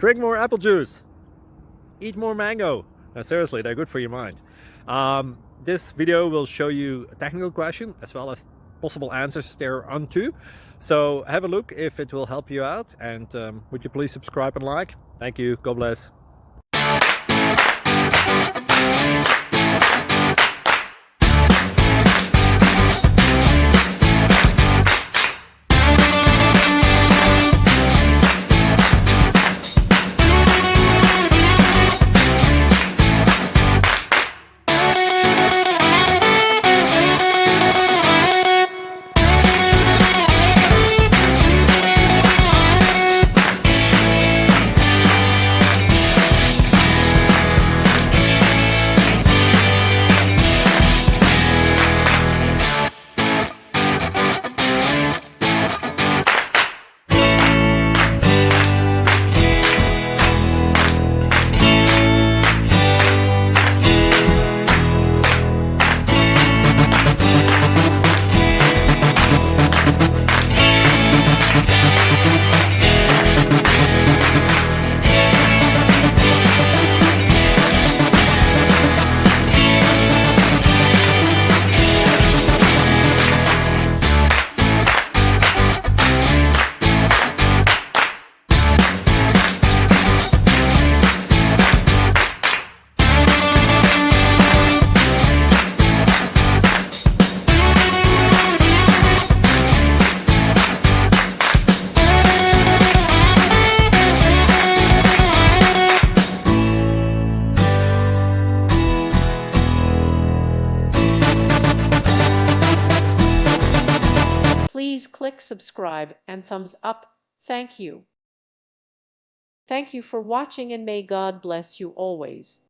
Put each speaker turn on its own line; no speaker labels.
Drink more apple juice. Eat more mango. No, seriously, they're good for your mind. This video will show you a technical question as well as possible answers thereunto. So have a look if it will help you out, and would you please subscribe and like? Thank you. God bless.
Please click subscribe and thumbs up. Thank you. Thank you for watching, and may God bless you always.